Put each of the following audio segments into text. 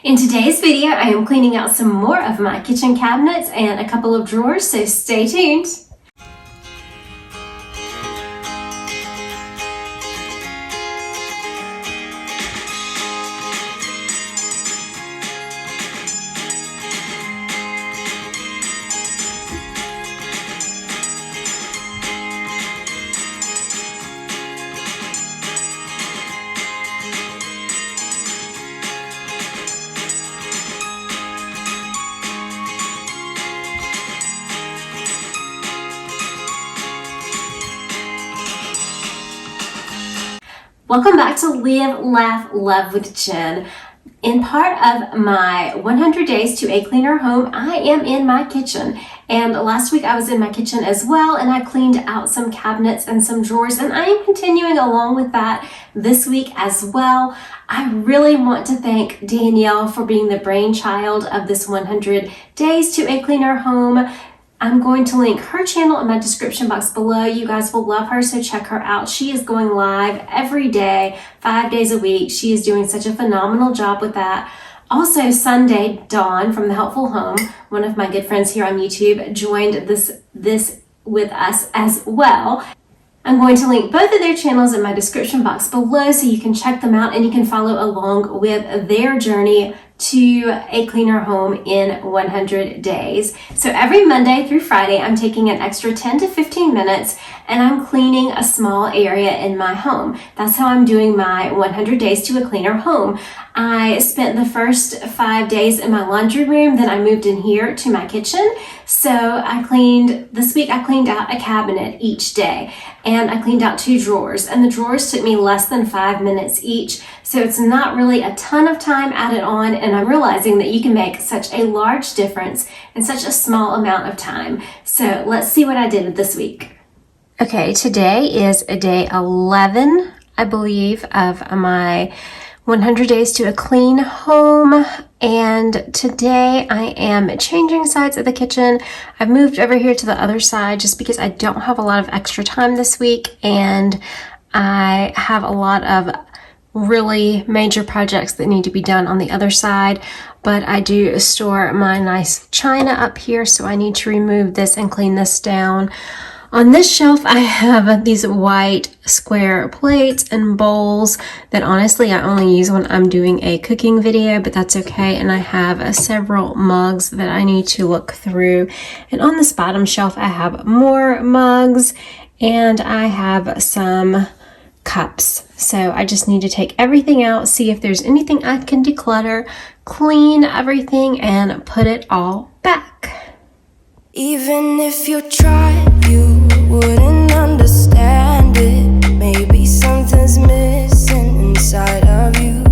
In today's video, I am cleaning out some more of my kitchen cabinets and a couple of drawers, so stay tuned. Welcome back to Live, Laugh, Love with Jen. In part of my 100 days to a cleaner home, I am in my kitchen. And last week I was in my kitchen as well, and I cleaned out some cabinets and some drawers, and I am continuing along with that this week as well. I really want to thank Danielle for being the brainchild of this 100 days to a cleaner home. I'm going to link her channel in my description box below. You guys will love her, so check her out. She is going live every day, 5 days a week. She is doing such a phenomenal job with that. Also, Sunday, Dawn from The Helpful Home, one of my good friends here on YouTube, joined this with us as well. I'm going to link both of their channels in my description box below so you can check them out and you can follow along with their journey to a cleaner home in 100 days. So every Monday through Friday, I'm taking an extra 10 to 15 minutes and I'm cleaning a small area in my home. That's how I'm doing my 100 days to a cleaner home. I spent the first 5 days in my laundry room, then I moved in here to my kitchen. So this week I cleaned out a cabinet each day and I cleaned out 2 drawers, and the drawers took me less than 5 minutes each. So it's not really a ton of time added on, and I'm realizing that you can make such a large difference in such a small amount of time. So let's see what I did this week. Okay, today is day 11, I believe, of my 100 days to a clean home, and today I am changing sides of the kitchen. I've moved over here to the other side just because I don't have a lot of extra time this week, and I have a lot of really major projects that need to be done on the other side, but I do store my nice china up here, so I need to remove this and clean this down. On this shelf, I have these white square plates and bowls that honestly I only use when I'm doing a cooking video, but that's okay. And I have several mugs that I need to look through. And on this bottom shelf, I have more mugs and I have some cups. So I just need to take everything out, see if there's anything I can declutter, clean everything, and put it all back. Even if you tried, you wouldn't understand it. Maybe something's missing inside of you.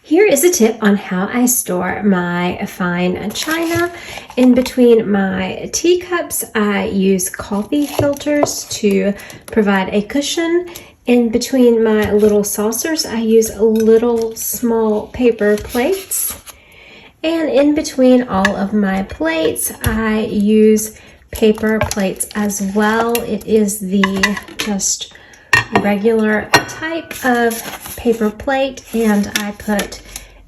Here is a tip on how I store my fine china. In between my teacups, I use coffee filters to provide a cushion. In between my little saucers, I use little small paper plates. And in between all of my plates, I use paper plates as well. It is the just regular type of paper plate, and I put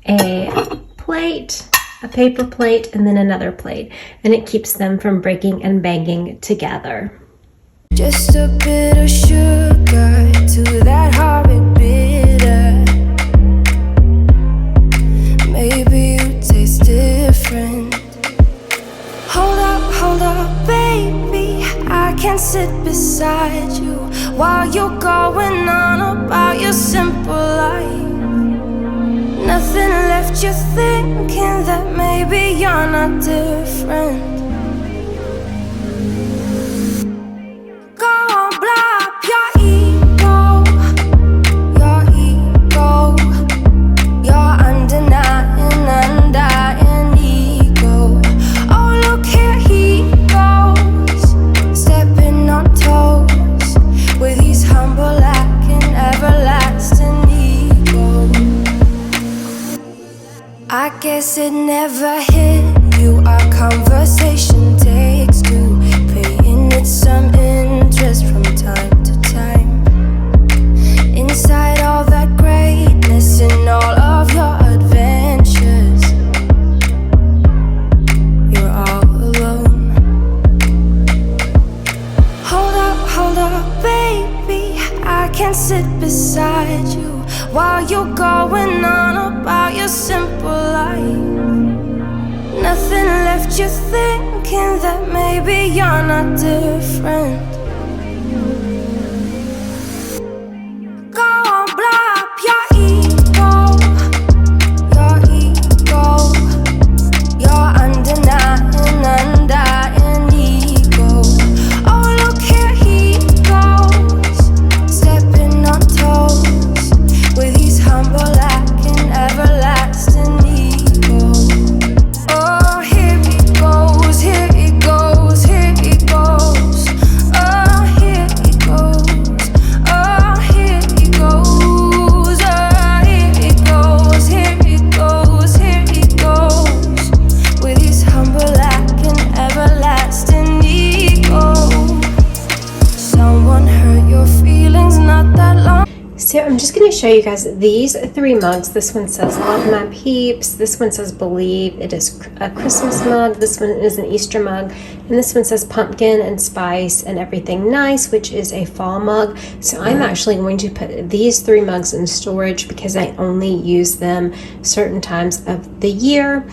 a plate, a paper plate, and then another plate, and it keeps them from breaking and banging together. Just a bit of sugar to that horrid bitter. Maybe you taste different. Hold up, baby. I can sit beside you while you're going on about your simple life. Nothing left you thinking that maybe you're not different. Go on, blow up your ego, your undying ego. Oh, look here he goes, stepping on toes with his humble lacking everlasting ego. I guess it never hit you. Our conversation takes two, paying it some interest from time to time. Inside all that greatness and all of your adventures, thinking that maybe you're not different. Go on, blow up your ego, your undenying, undying ego. Oh, look here he goes, stepping on toes with his humble acting, everlasting ego. Oh, here he goes, here he goes, here he goes. Oh, here he goes, oh, here he goes, oh, here he goes, here he goes, here he goes with his humble acting, everlasting ego. Someone hurt your feelings not that long. So I'm just going to show you guys these 3 mugs. This one says Love My Peeps. This one says Believe. It is a Christmas mug. This one is an Easter mug. And this one says Pumpkin and Spice and Everything Nice, which is a fall mug. So I'm actually going to put these 3 mugs in storage because I only use them certain times of the year.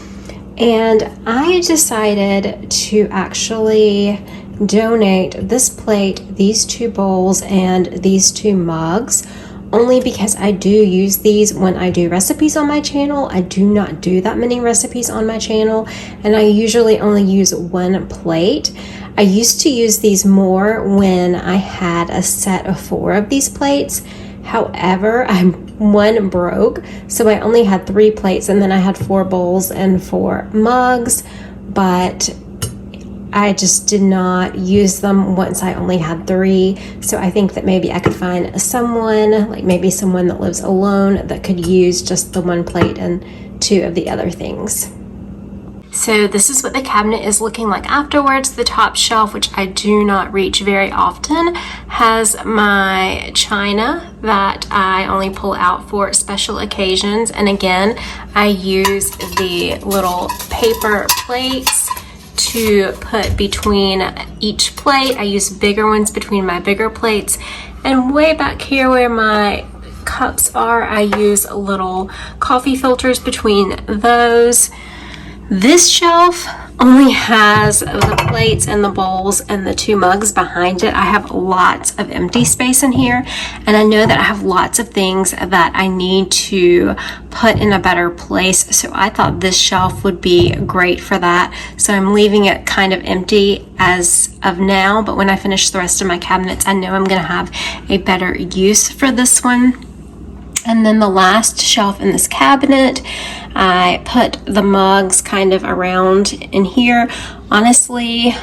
And I decided to actually donate this plate, these 2 bowls, and these 2 mugs only because I do use these when I do recipes on my channel. I do not do that many recipes on my channel, and I usually only use 1 plate. I used to use these more when I had a set of 4 of these plates. However, one broke, so I only had 3 plates, and then I had 4 bowls and 4 mugs, but I just did not use them once I only had 3. So I think that maybe I could find someone, like maybe someone that lives alone, that could use just the 1 plate and 2 of the other things. So this is what the cabinet is looking like afterwards. The top shelf, which I do not reach very often, has my china that I only pull out for special occasions. And again, I use the little paper plates to put between each plate. I use bigger ones between my bigger plates. And way back here where my cups are, I use little coffee filters between those. This shelf only has the plates and the bowls and the 2 mugs behind it. I have lots of empty space in here, and I know that I have lots of things that I need to put in a better place, so I thought this shelf would be great for that. So I'm leaving it kind of empty as of now, but when I finish the rest of my cabinets, I know I'm going to have a better use for this one. And then the last shelf in this cabinet, I put the mugs kind of around in here. Honestly,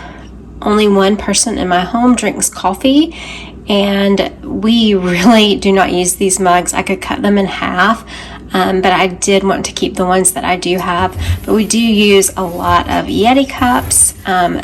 only 1 person in my home drinks coffee, and we really do not use these mugs. I could cut them in half, but I did want to keep the ones that I do have. But we do use a lot of Yeti cups,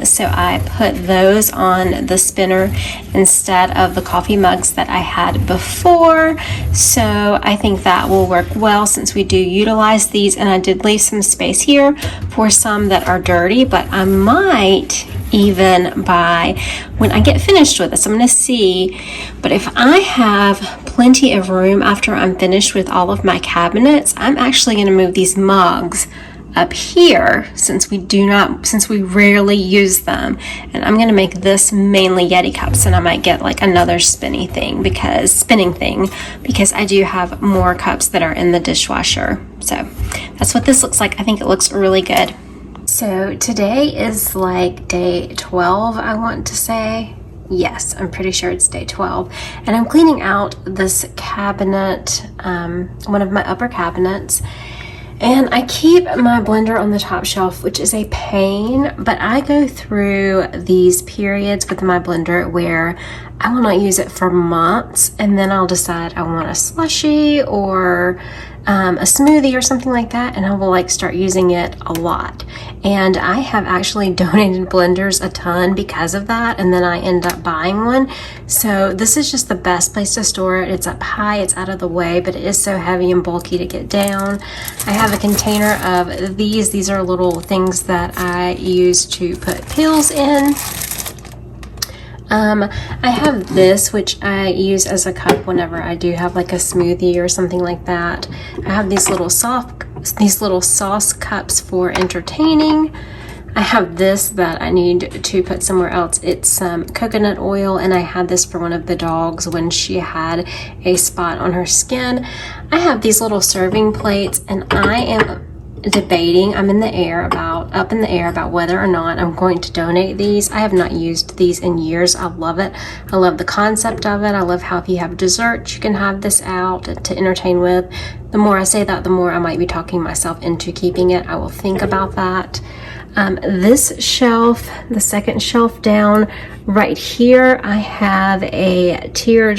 so I put those on the spinner instead of the coffee mugs that I had before. So I think that will work well since we do utilize these, and I did leave some space here for some that are dirty, but I might even buy, when I get finished with this, I'm going to see, but if I have plenty of room after I'm finished with all of my cabinets, I'm actually going to move these mugs up here since we rarely use them, and I'm going to make this mainly Yeti cups, and I might get like another spinning thing because I do have more cups that are in the dishwasher. So that's what this looks like. I think it looks really good. So today is like day 12, I want to say. Yes, I'm pretty sure it's day 12. And I'm cleaning out this cabinet, one of my upper cabinets. And I keep my blender on the top shelf, which is a pain, but I go through these periods with my blender where I will not use it for months, and then I'll decide I want a slushie or a smoothie or something like that, and I will like start using it a lot. And I have actually donated blenders a ton because of that, and then I end up buying one. So this is just the best place to store it. It's up high, it's out of the way, but it is so heavy and bulky to get down. I have a container of these are little things that I use to put pills in. I have this, which I use as a cup whenever I do have like a smoothie or something like that. I have these little sauce cups for entertaining. I have this that I need to put somewhere else. It's some coconut oil, and I had this for one of the dogs when she had a spot on her skin. I have these little serving plates, and I am debating, up in the air about whether or not I'm going to donate these. I have not used these in years. I love it. I love the concept of it. I love how if you have dessert, you can have this out to entertain with. The more I say that, the more I might be talking myself into keeping it. I will think about that. This shelf, the second shelf down right here, I have a tiered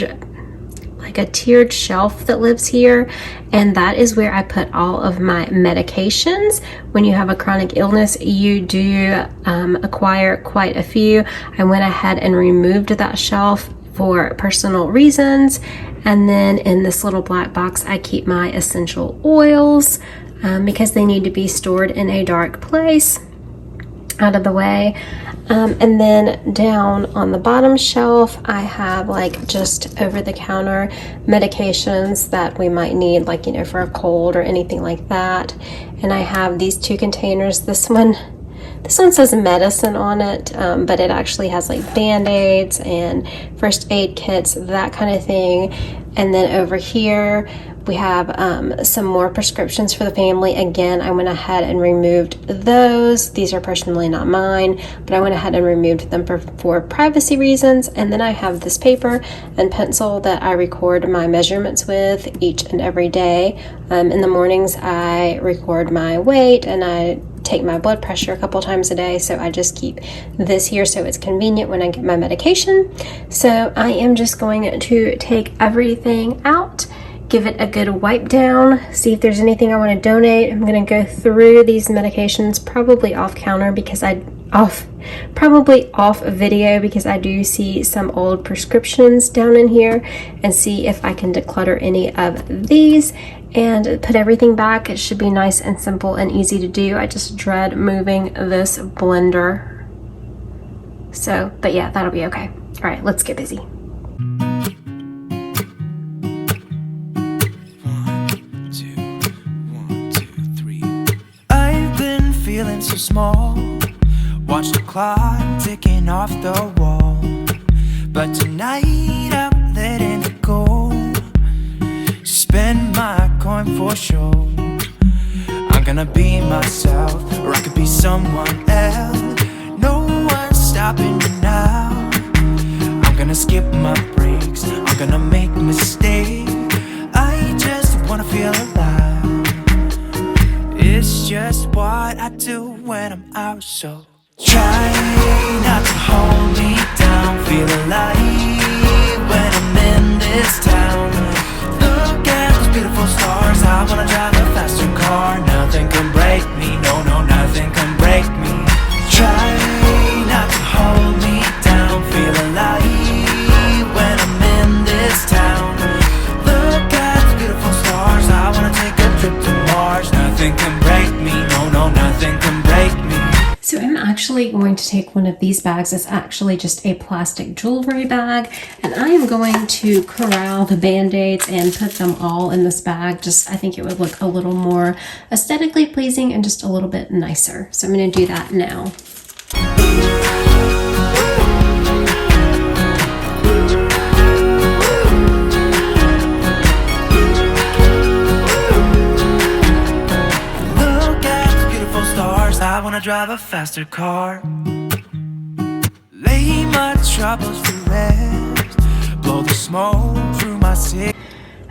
shelf that lives here, and that is where I put all of my medications. When you have a chronic illness, you do acquire quite a few. I went ahead and removed that shelf for personal reasons, and then in this little black box I keep my essential oils because they need to be stored in a dark place, out of the way. And then down on the bottom shelf I have like just over-the-counter medications that we might need, like, you know, for a cold or anything like that. And I have these two containers. This one says medicine on it, but it actually has like band-aids and first aid kits, that kind of thing. And then over here we have some more prescriptions for the family. Again, I went ahead and removed those. These are personally not mine, but I went ahead and removed them for privacy reasons. And then I have this paper and pencil that I record my measurements with each and every day. In the mornings I record my weight, and I take my blood pressure a couple times a day, so I just keep this here so it's convenient when I get my medication. So I am just going to take everything out, give it a good wipe down, see if there's anything I want to donate. I'm going to go through these medications, probably off counter because probably off video, because I do see some old prescriptions down in here, and see if I can declutter any of these and put everything back. It should be nice and simple and easy to do. I just dread moving this blender. So, but yeah, that'll be okay. All right, let's get busy. Feeling so small, watch the clock ticking off the wall, but tonight I'm letting it go. Spend my coin for sure. I'm gonna be myself, or I could be someone else. No one's stopping me now. I'm gonna skip my breaks, I'm gonna make mistakes. I just wanna feel alive. It's just what I do when I'm out, so try not to hold me down. Feel alive when I'm in this town. Look at those beautiful stars. I wanna drive a faster car. Nothing can break me, no, nothing can break me. Try not to hold me down. Feel alive when I'm in this town. Look at those beautiful stars. I wanna take a trip to Mars. Nothing can break me, no, nothing can break me. So I'm actually going to take one of these bags. It's actually just a plastic jewelry bag, and I am going to corral the band-aids and put them all in this bag. I think it would look a little more aesthetically pleasing and just a little bit nicer. So I'm going to do that now. I wanna drive a faster car. Lay my troubles to rest. Blow the smoke through my cigarette.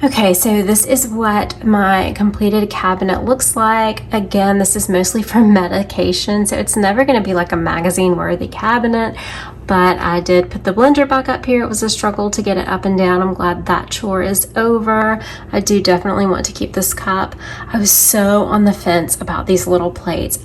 Okay, so this is what my completed cabinet looks like. Again, this is mostly for medication, so it's never going to be like a magazine-worthy cabinet, but I did put the blender back up here. It was a struggle to get it up and down. I'm glad that chore is over. I do definitely want to keep this cup. I was so on the fence about these little plates.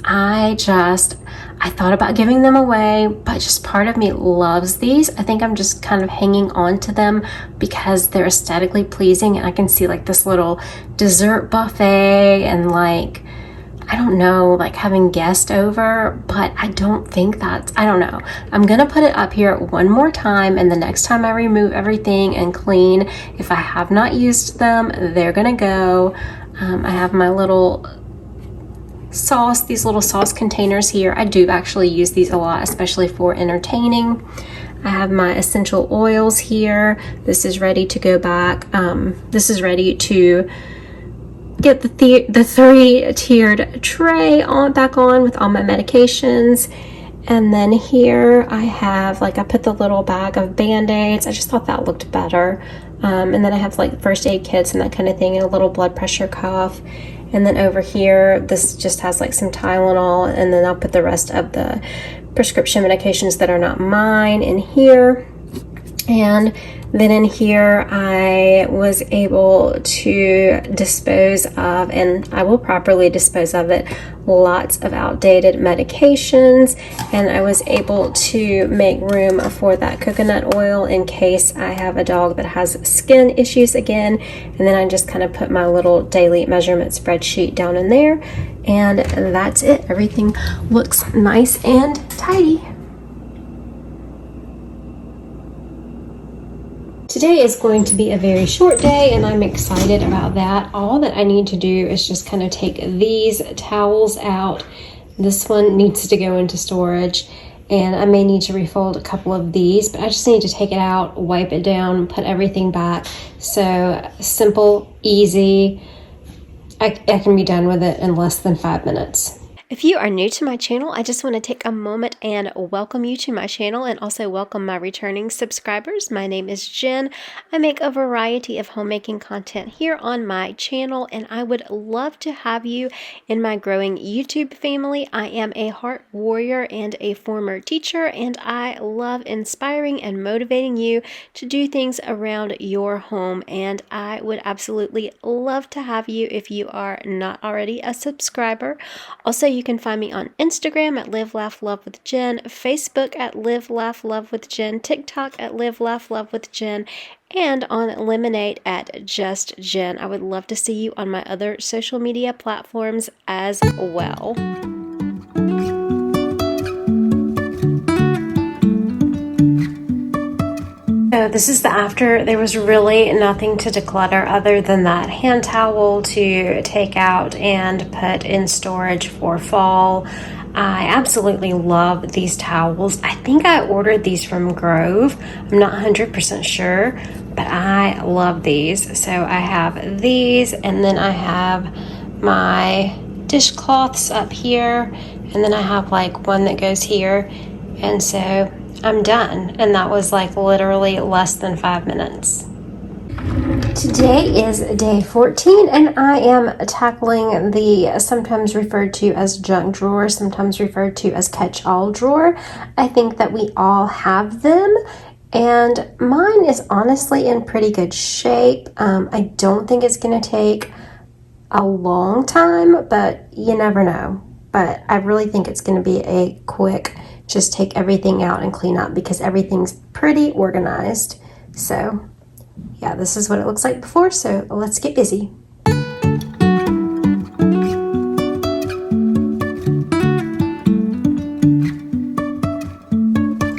I thought about giving them away, but just part of me loves these. I think I'm just kind of hanging on to them because they're aesthetically pleasing, and I can see like this little dessert buffet and like, I don't know, like having guests over, but I don't think I don't know. I'm gonna put it up here one more time, and the next time I remove everything and clean, if I have not used them, they're gonna go. I have my little sauce, these little sauce containers here. I do actually use these a lot, especially for entertaining. I have my essential oils here. This is ready to go back. This is ready to get the 3-tiered tray back on with all my medications. And then here I have, like, I put the little bag of Band-Aids. I just thought that looked better. And then I have like first aid kits and that kind of thing, and a little blood pressure cuff. And then over here, this just has like some Tylenol, and then I'll put the rest of the prescription medications that are not mine in here. And then in here, I was able to dispose of, and I will properly dispose of it, lots of outdated medications. And I was able to make room for that coconut oil in case I have a dog that has skin issues again. And then I just kind of put my little daily measurement spreadsheet down in there. And that's it. Everything looks nice and tidy. Today is going to be a very short day, and I'm excited about that. All that I need to do is just kind of take these towels out. This one needs to go into storage, and I may need to refold a couple of these, but I just need to take it out, wipe it down, put everything back. So simple, easy. I can be done with it in less than 5 minutes. If you are new to my channel, I just want to take a moment and welcome you to my channel, and also welcome my returning subscribers. My name is Jen. I make a variety of homemaking content here on my channel, and I would love to have you in my growing YouTube family. I am a heart warrior and a former teacher, and I love inspiring and motivating you to do things around your home, and I would absolutely love to have you if you are not already a subscriber. Also, you can find me on Instagram at LiveLaughLoveWithJen, Facebook at LiveLaughLoveWithJen, TikTok at LiveLaughLoveWithJen, and on Lemonade at Just Jen. I would love to see you on my other social media platforms as well. So this is the after. There was really nothing to declutter other than that hand towel to take out and put in storage for fall. I absolutely love these towels. I think I ordered these from Grove. I'm not 100% sure, but I love these. So I have these, and then I have my dishcloths up here, and then I have like one that goes here, and so I'm done. And that was like literally less than 5 minutes. Today is day 14, and I am tackling the sometimes referred to as junk drawer, sometimes referred to as catch-all drawer. I think that we all have them, and mine is honestly in pretty good shape. I don't think it's going to take a long time, but you never know. But I really think it's going to be a quick just take everything out and clean up, because everything's pretty organized. So yeah, this is what it looks like before, so let's get busy.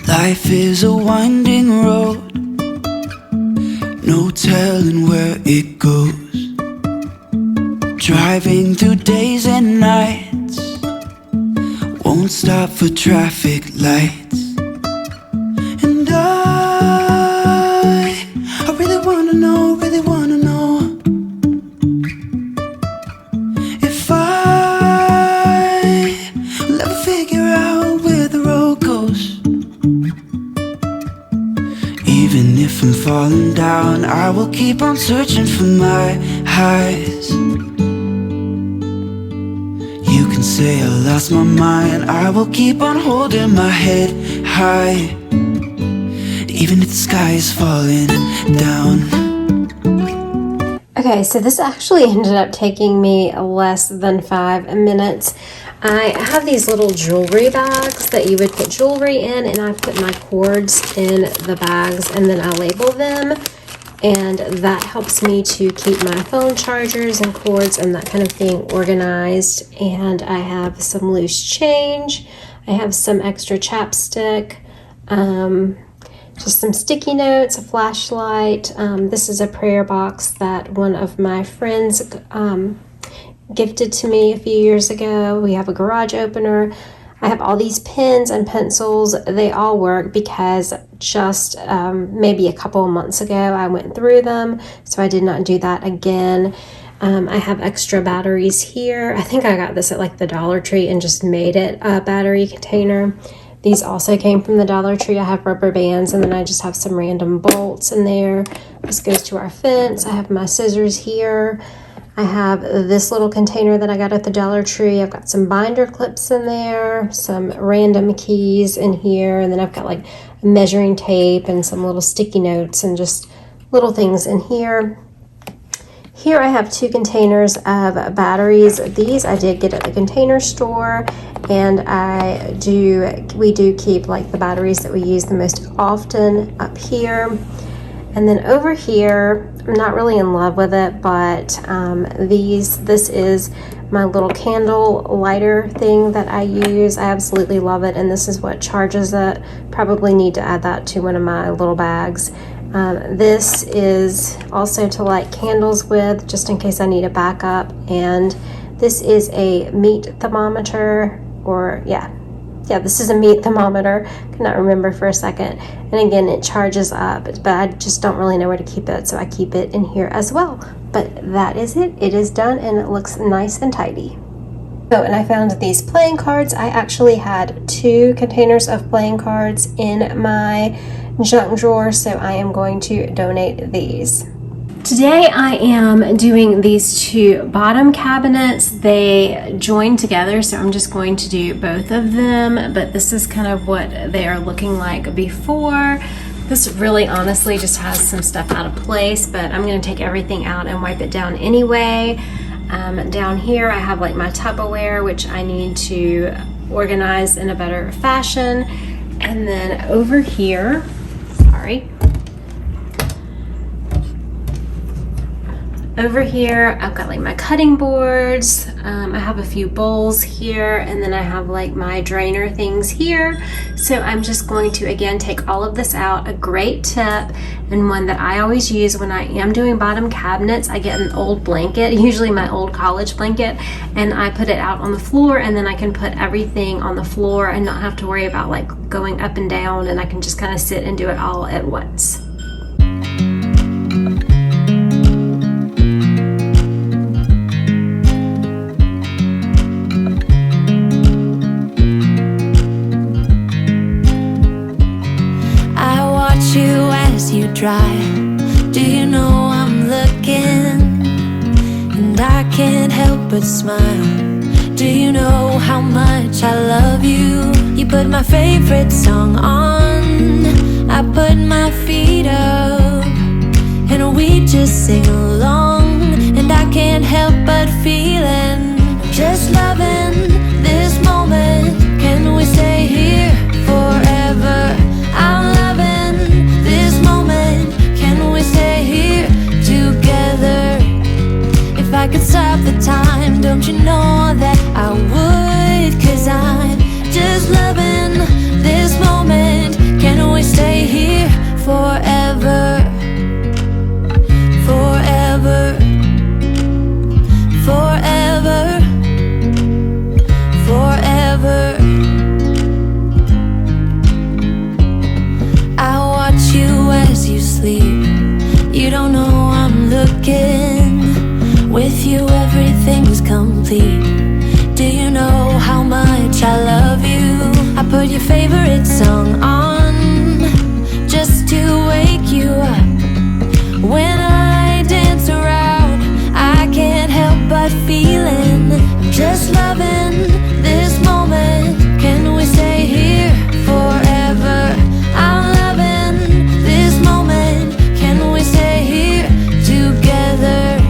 Life is a winding road, no telling where it goes. Driving through days and nights, won't stop for traffic lights. And I really wanna know if I will ever figure out where the road goes. Even if I'm falling down, I will keep on searching for my highs. You can say I lost my mind, I will keep on holding my head high, even if the sky is falling down. Okay, so this actually ended up taking me less than 5 minutes. I have these little jewelry bags that you would put jewelry in, and I put my cords in the bags, and then I label them. And that helps me to keep my phone chargers and cords and that kind of thing organized. And I have some loose change. I have some extra chapstick, just some sticky notes, a flashlight. This is a prayer box that one of my friends gifted to me a few years ago. We have a garage opener. I have all these pens and pencils. They all work because just maybe a couple of months ago I went through them, so I did not do that again. I have extra batteries here. I think I got this at like the Dollar Tree and just made it a battery container. These also came from the Dollar Tree. I have rubber bands, and then I just have some random bolts in there. This goes to our fence. I have my scissors here. I have this little container that I got at the Dollar Tree. I've got some binder clips in there, some random keys in here, and then I've got like measuring tape and some little sticky notes and just little things in here. Here I have 2 containers of batteries. These I did get at the Container Store, and we do keep like the batteries that we use the most often up here. And then over here, I'm not really in love with it, but this is my little candle lighter thing that I use. I absolutely love it, and this is what charges it. Probably need to add that to one of my little bags. This is also to light candles with, just in case I need a backup. And this is a meat thermometer, or yeah, this is a meat thermometer. Cannot remember for a second. And again, it charges up, but I just don't really know where to keep it, so I keep it in here as well. But that is it. It is done, and it looks nice and tidy. Oh, and I found these playing cards. I actually had 2 containers of playing cards in my junk drawer, so I am going to donate these. Today I am doing these 2 bottom cabinets. They join together, so I'm just going to do both of them, but this is kind of what they are looking like before. This really honestly just has some stuff out of place, but I'm going to take everything out and wipe it down anyway. Down here I have like my Tupperware, which I need to organize in a better fashion. And then over here, over here I've got like my cutting boards. I have a few bowls here, and then I have like my drainer things here. So I'm just going to again take all of this out. A great tip, and one that I always use when I am doing bottom cabinets, I get an old blanket, usually my old college blanket, and I put it out on the floor, and then I can put everything on the floor and not have to worry about like going up and down, and I can just kind of sit and do it all at once. Dry. Do you know I'm looking, and I can't help but smile? Do you know how much I love you? You put my favorite song on, I put my feet up, and we just sing along, and I can't help but feeling, just loving this moment. Can we stay here forever? I'm loving this moment. Can we stay here together? If I could stop the time, don't you know that I would? 'Cause I'm just loving this moment. Can we stay here forever? Forever. Forever. Forever. I watch you as you sleep. You don't know I'm looking. With you everything's complete. Do you know how much I love you? I put your favorite song on just to wake you up. When I dance around, I can't help but feeling, I'm just loving this moment. Can we stay here forever? I'm loving this moment. Can we stay here together?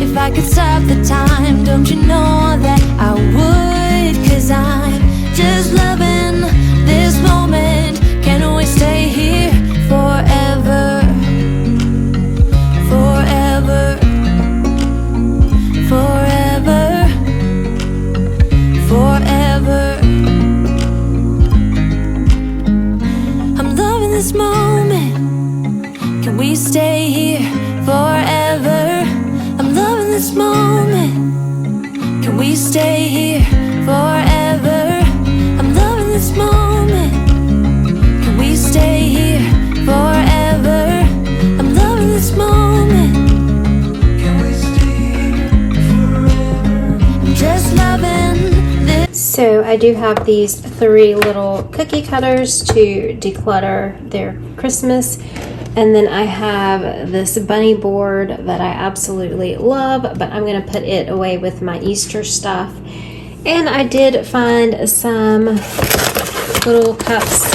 If I could stop the time, don't you know that I would? 'Cause I'm just loving this moment. Can we stay here forever? Forever. Forever. Forever. I'm loving this moment. Can we stay here forever? I'm loving this moment. we stay here forever? I'm loving this moment. Can we stay here forever? I'm loving this moment. Can we stay here forever? I'm just loving this. So I do have these 3 little cookie cutters to declutter their Christmas. And then I have this bunny board that I absolutely love, but I'm going to put it away with my Easter stuff. And I did find some little cups.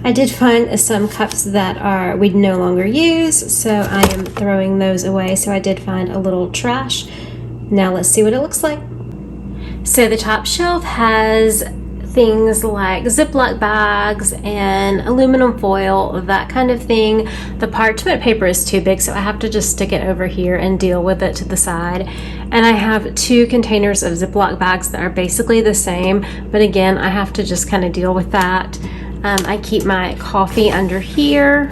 I did find some cups that we'd no longer use, so I am throwing those away. So I did find a little trash. Now let's see what it looks like. So the top shelf has things like Ziploc bags and aluminum foil, that kind of thing. The parchment paper is too big, so I have to just stick it over here and deal with it to the side. And I have 2 containers of Ziploc bags that are basically the same, but again, I have to just kind of deal with that. I keep my coffee under here,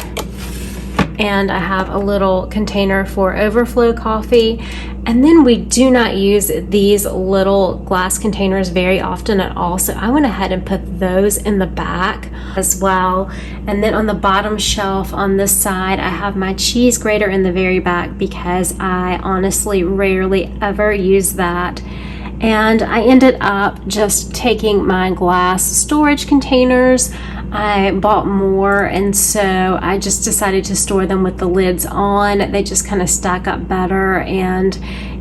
and I have a little container for overflow coffee. And then we do not use these little glass containers very often at all, so I went ahead and put those in the back as well. And then on the bottom shelf on this side, I have my cheese grater in the very back because I honestly rarely ever use that. And I ended up just taking my glass storage containers. I bought more, and so I just decided to store them with the lids on. They just kind of stack up better, and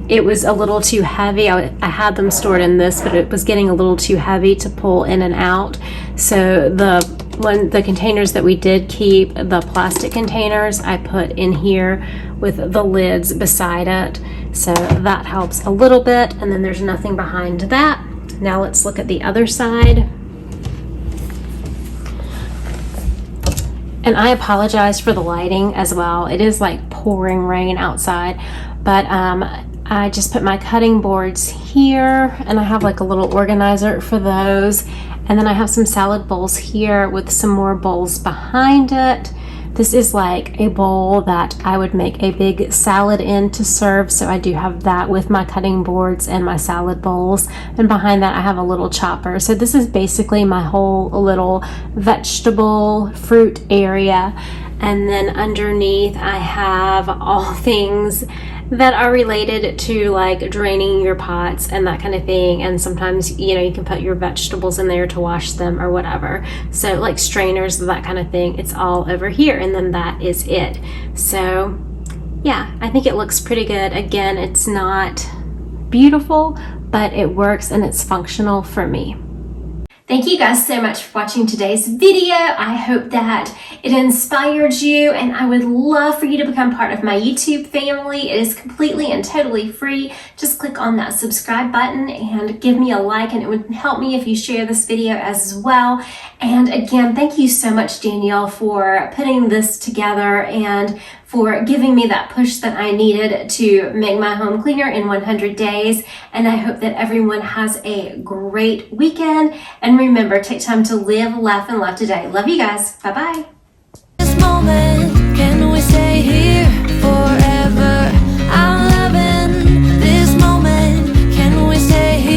it was a little too heavy. I had them stored in this, but it was getting a little too heavy to pull in and out. So the containers that we did keep, the plastic containers, I put in here with the lids beside it. So that helps a little bit. And then there's nothing behind that. Now let's look at the other side. And I apologize for the lighting as well. It is like pouring rain outside, but I just put my cutting boards here, and I have like a little organizer for those. And then I have some salad bowls here with some more bowls behind it. This is like a bowl that I would make a big salad in to serve, so I do have that with my cutting boards and my salad bowls. And behind that I have a little chopper. So this is basically my whole little vegetable fruit area. And then underneath I have all things that are related to like draining your pots and that kind of thing. And sometimes, you know, you can put your vegetables in there to wash them or whatever. So like strainers, that kind of thing, it's all over here. And then that is it. So yeah, I think it looks pretty good. Again, it's not beautiful, but it works and it's functional for me. Thank you guys so much for watching today's video. I hope that it inspired you, and I would love for you to become part of my YouTube family. It is completely and totally free. Just click on that subscribe button and give me a like, and it would help me if you share this video as well. And again, thank you so much, Danielle, for putting this together and for giving me that push that I needed to make my home cleaner in 100 days. And I hope that everyone has a great weekend. And remember, take time to live, laugh, and love today. Love you guys. Bye-bye.